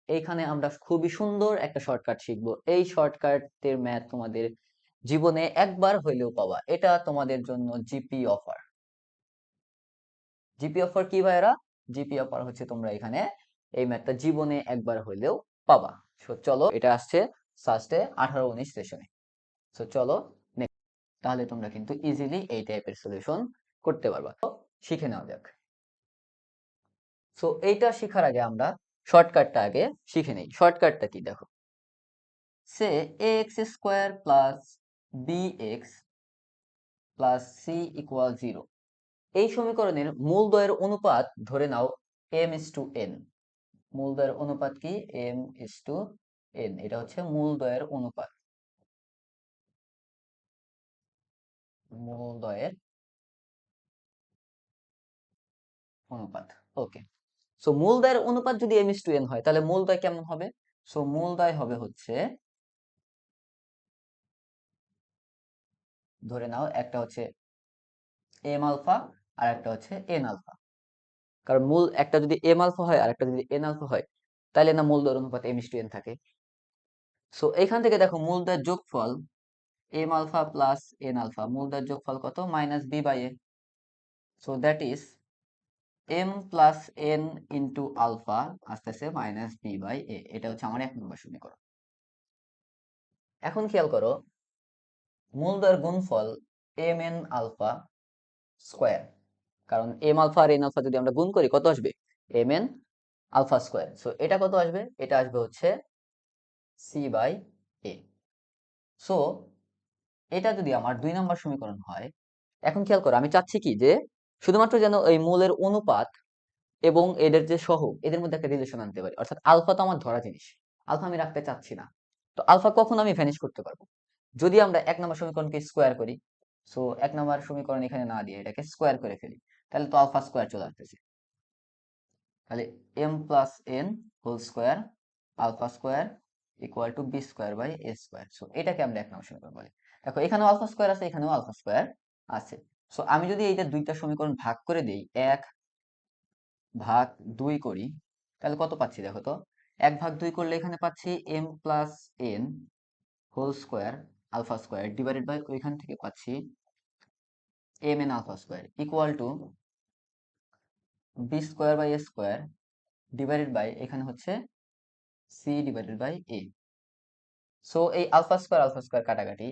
এইখানে আমরা খুবই সুন্দর একটা শর্টকাট শিখবো। এই শর্টকাটের ম্যাথ তোমাদের জীবনে একবার হইলেও পাবা। এটা তোমাদের জন্য জিপি অফার। জিপি অফার কি ভাইরা? জিপি অফার হচ্ছে তোমরা এখানে এই ম্যাথটা জীবনে একবার হইলেও পাবা। সো চলো, এটা আসছে ফার্স্টে 18-19 সেশনে। সো চলো next। তাহলে তোমরা কিন্তু ইজিলি এই টাইপের সলিউশন করতে পারবা। তো শিখে নেওয়া যাক। সো এইটা শেখার আগে আমরা শর্টকাটটা আগে শিখে নেই। শর্টকাটটা কি দেখো, সে ax square plus bx plus c equal 0। এই সমীকরণের মূলদ্বয়ের অনুপাত ধরে নাও m:n। মূলদ্বয়ের অনুপাত কি? m:n। এটা হচ্ছে মূলদ্বয়ের অনুপাত। মূলদ্বয়ের অনুপাত। ওকে। সো মূলদ্বয়ের অনুপাত যদি m:n হয় তাহলে মূলদ্বয় কেমন হবে? সো মূলদ্বয় হবে হচ্ছে, ধরে নাও একটা হচ্ছে m আলফা আর একটা হচ্ছে n আলফা। কারণ মূল একটা যদি m আলফা হয় আর একটা যদি n আলফা হয় তাহলে না মূলদ্বয়ের অনুপাত m:n থাকে। সো এখান থেকে দেখো মূলদ্বয়ের যোগফল m alpha plus n alpha, মূলদ্বয়ের যোগফল কত? Minus b by a। So that is m plus n into alpha আসতেছে মাইনাস b বাই a। এটা হচ্ছে আমার 1 নম্বর সমীকরণ। এখন খেয়াল করো, মূলদ্বয়ের গুণফল mn আলফা স্কোয়ার। কারণ m আলফা আর n আলফা যদি আমরা গুণ করি কত আসবে? mn alpha square. সো এটা কত আসবে? এটা আসবে হচ্ছে c বাই a। সো এটা যদি আমার 2 নম্বর সমীকরণ হয়, এখন খেয়াল করো, আমি চাচ্ছি কি যে শুধুমাত্র যেন এই মূলের অনুপাত এবং এদের যে সহগ এদের মধ্যে একটা রিলেশন আনতে পারি। অর্থাৎ আলফা তো আমার ধরা জিনিস, আলফা আমি রাখতে চাচ্ছি না। তো আলফা কখন আমি ভ্যানিশ করতে পারবো? যদি আমরা 1 নম্বর সমীকরণকে স্কোয়ার করি। সো 1 নম্বর সমীকরণ এখানে না দিয়ে এটাকে স্কোয়ার করে ফেলি, তাহলে তো আলফা স্কোয়ার চলে আসতেছে। তাহলে m plus n whole square alpha square equal to B square by A square. So এটাকে আমরা 1 নম্বর সমীকরণ বলি। দেখো এখানেও আলফা স্কোয়ার আছে, এখানেও আলফা স্কোয়ার আছে। সো আমি যদি এইটা দুইটা সমীকরণ ভাগ করে দেই, 1/2 করি, তাহলে কত পাচ্ছি দেখো তো? 1/2 করলে এখানে পাচ্ছি m plus n whole square alpha square divided by ওইখান থেকে পাচ্ছি mn alpha square equal to B square by A square divided by এখানে হচ্ছে C divided by A. So এই আলফা স্কোয়ার কাটাকাটি।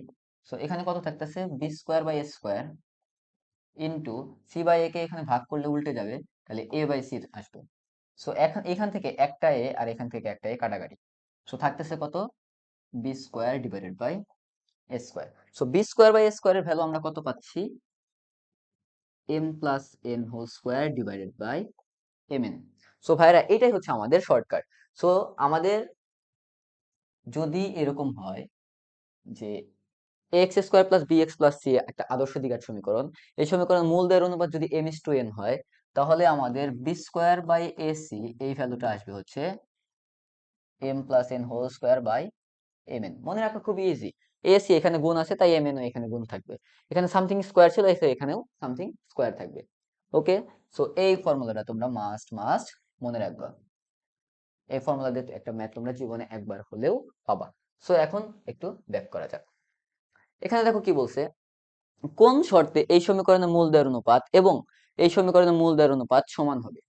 সো এখানে কত থাকতেছে? B square by A square into C by A কে এখানে ভাগ করলে উল্টে যাবে, তাহলে এ বাই সি আসবে। সো এখন এখান থেকে একটা এ আর এখান থেকে একটা এ কাটাকাটি। সো থাকতেছে কত? B square divided by A square. So B square by A স্কোয়ারের ভ্যালু আমরা কত পাচ্ছি? M plus N whole square divided by M N. So ভাইরা এটাই হচ্ছে আমাদের শর্টকাট। সো আমাদের যদি এরকম হয় যে x square plus b x plus c একটা আদর্শ দ্বিঘাত সমীকরণ, এই সমীকরণ মূলদ্বয়ের অনুপাত যদি m:n হয়, তাহলে আমাদের b square by a c এই ভ্যালুটা আসবে হচ্ছে m plus n whole square by mn। মনে রাখা খুবই ইজি। এ সি এখানে গুণ আছে তাই mn ও এখানে গুণ থাকবে। এখানে সামথিং স্কোয়ার ছিল, এখানেও সামথিং স্কোয়ার থাকবে। ওকে। সো এই ফর্মুলাটা তোমরা মাস্ট মাস্ট মনে রাখবা। এই ফর্মুলা দিয়ে একটা ম্যাথ তোমরা জীবনে একবার হলেও পাবা। সো এখন একটু ব্যাক করা যাক। এখানে দেখো কি বলছে, কোন শর্তে এই সমীকরণের মূলদ্বয়ের অনুপাত এবং এই সমীকরণের মূলদ্বয়ের অনুপাত সমান হবে।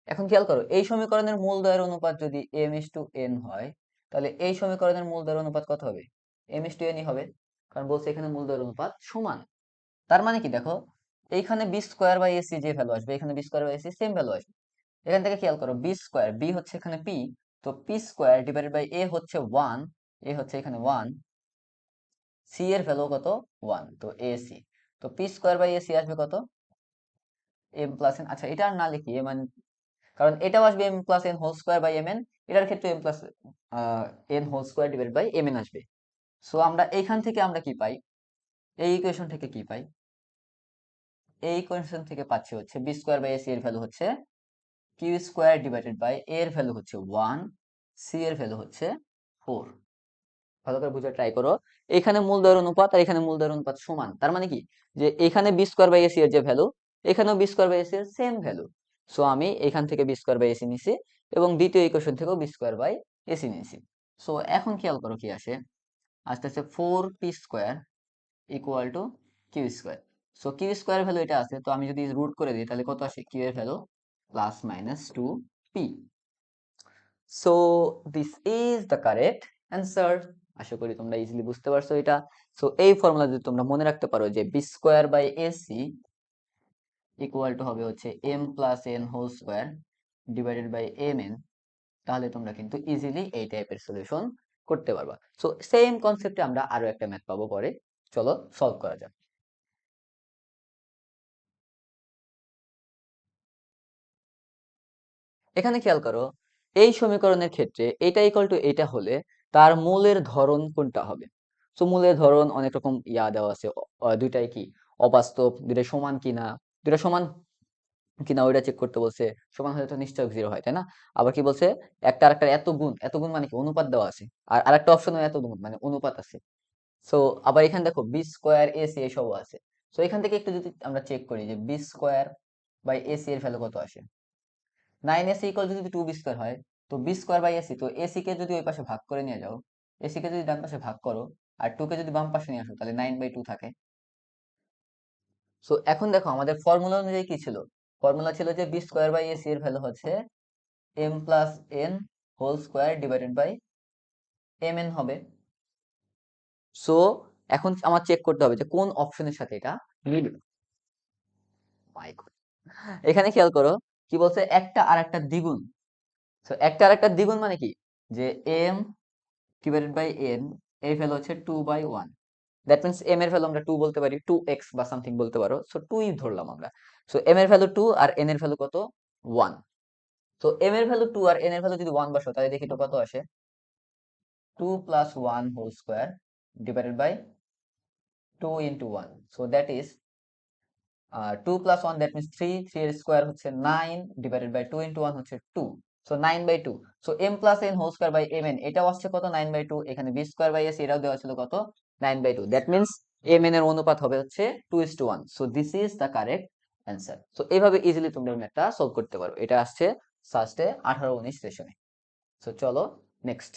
এখন খেয়াল করো, এই সমীকরণের মূলদ্বয়ের অনুপাত যদি m:n হয়, তাহলে এই সমীকরণের মূলদ্বয়ের অনুপাত কত হবে? m:n হবে। কারণ বলছে এখানে মূলদ্বয়ের অনুপাত সমান। তার মানে কি দেখো, এইখানে বি স্কোয়ার বাই এসি যে ভ্যালু আসবে, এখানে b square by AC same value আসবে। এখান থেকে খেয়াল করো, বি স্কোয়ার, বি হচ্ছে এখানে পি, তো পি স্কোয়ার ডিভাইডেড বাই এ হচ্ছে 1, এ হচ্ছে এখানে 1, সি এর ভ্যালু কত? 1, তো এ সি। তো পি স্কোয়ার বাই এসি আসবে কত? M plus n. আচ্ছা এটা আর না লিখি এম, কারণ এটাও আসবে m plus N whole square by M n, এটার ক্ষেত্রে m plus N whole square divide by M n আসবে। সো আমরা এইখান থেকে আমরা কি পাই? এই ইকুয়েশন থেকে কি পাই? এই ইকুয়েশন থেকে পাচ্ছি হচ্ছে বি স্কোয়ার বাই এসি এর ভ্যালু হচ্ছে কিউ স্কোয়ার ডিভাইডেড বাই এর ভ্যালু হচ্ছে 1, সি এর ভ্যালু হচ্ছে 4। ভালো করে বুঝে ট্রাই করো। এখানে মূলদ্বয়ের অনুপাত আর এখানে মূলদ্বয়ের অনুপাত সমান, তার মানে কি যে এখানে বি স্কোয়ার বাই এসি এর যে ভ্যালু, এখানেও বি স্কোয়ার বাই এসি এর সেম ভ্যালু। সো আমি এখান থেকে বি স্কোয়ার বাই এসি নিছি, এবং দ্বিতীয় ইকুয়েশন থেকেও বি স্কোয়ার বাই এসি নিয়েছি। সো এখন খেয়াল করো কি আসে, আসতেছে 4p² equal to q square. So q square value এটা আছে, তো আমি যদি রুট করে দিই তাহলে কত আসে, কিউ এর value +-2p। So this is the correct answer. আশা করি তোমরা ইজিলি বুঝতে পারছো এটা। সো এই ফর্মুলা যদি তোমরা মনে রাখতে পারো যে b square by AC equal to হবে হচ্ছে m plus N whole square divided by M n, তাহলে তোমরা কিন্তু ইজিলি এই টাইপের সলিউশন করতে পারবা। সো সেম কনসেপ্টে আমরা আরো একটা ম্যাথ পাবো পরে, চলো সলভ করা যাক। এখানে খেয়াল করো, এই সমীকরণের ক্ষেত্রে এটা ইকুয়াল টু এটা হলে তার মূলের ধরন কোনটা হবে। সো মূলের ধরন অনেক রকম দেওয়া আছে, দুইটাই কি অবাস্তব, দুইটা সমান কিনা, দুইটা সমান কিনা ওইটা চেক করতে বলছে। সমান হলে তো নিশ্চয়ই জিরো হয়, তাই না? আবার কি বলছে, একটা আরেকটার এত গুণ, এত গুণ মানে কি অনুপাত দেওয়া আছে, আর আরেকটা অপশন এত গুণ মানে অনুপাত আছে। সো আবার এখানে দেখো বি স্কোয়ার এসি এসবও আছে। সো এখান থেকে একটু যদি আমরা চেক করি যে বি স্কোয়ার বাই এসি এর ভ্যালু কত আসে, 9ac ইকুয়াল যদি 2b² হয়, তো b² বাই এসি, তো এসি কে যদি ওই পাশে ভাগ করে নিয়ে যাও, এসি কে যদি ডান পাশে ভাগ করো আর 2 কে যদি বাম পাশে নিয়ে আসো, তাহলে 9/2 থাকে। সো এখন দেখো আমাদের ফর্মুলা অনুযায়ী কি ছিল, ফর্মুলা ছিল যে b² বাই এসি এর ভ্যালু হচ্ছে m plus n whole square divided by mn হবে। সো এখন আমার চেক করতে হবে যে কোন অপশনের সাথে এটা মিলবে। মাই গড, এখানে খেয়াল করো কি বলছে, একটা আর একটা দ্বিগুণ। সো একটা আর একটা দ্বিগুণ মানে কি, যে m ডিভাইডেড বাই n এর ভ্যালু হচ্ছে 2/1। দ্যাট মিন্স m এর ভ্যালু আমরা 2 বলতে পারি, 2x বা সামথিং বলতে পারো। সো 2ই ধরলাম আমরা। সো m এর ভ্যালু 2 আর n এর ভ্যালু কত, 1। তো m এর ভ্যালু 2 আর n এর ভ্যালু যদি 1 বসো, তাহলে দেখি তো কত আসে, 2 + 1 whole square divided by 2 × 1। So that is 2 + 1, that means 3, 3 এর স্কোয়ার হচ্ছে 9 ডিভাইডেড বাই 2 × 1 হচ্ছে 2। So 9/2। So m + n whole square by mn এটাও আসছে কত, 9/2। এখানে b² বাই s এটাও দেওয়া ছিল কত, 9/2। দ্যাট মিন্স mn এর অনুপাত হবে হচ্ছে 2:1। So this is the correct answer. So এইভাবে ইজিলি তোমরা ম্যাথটা সলভ করতে পারো। এটা আসছে ফার্স্টে 18-19 সেশনে। সো চলো নেক্সট।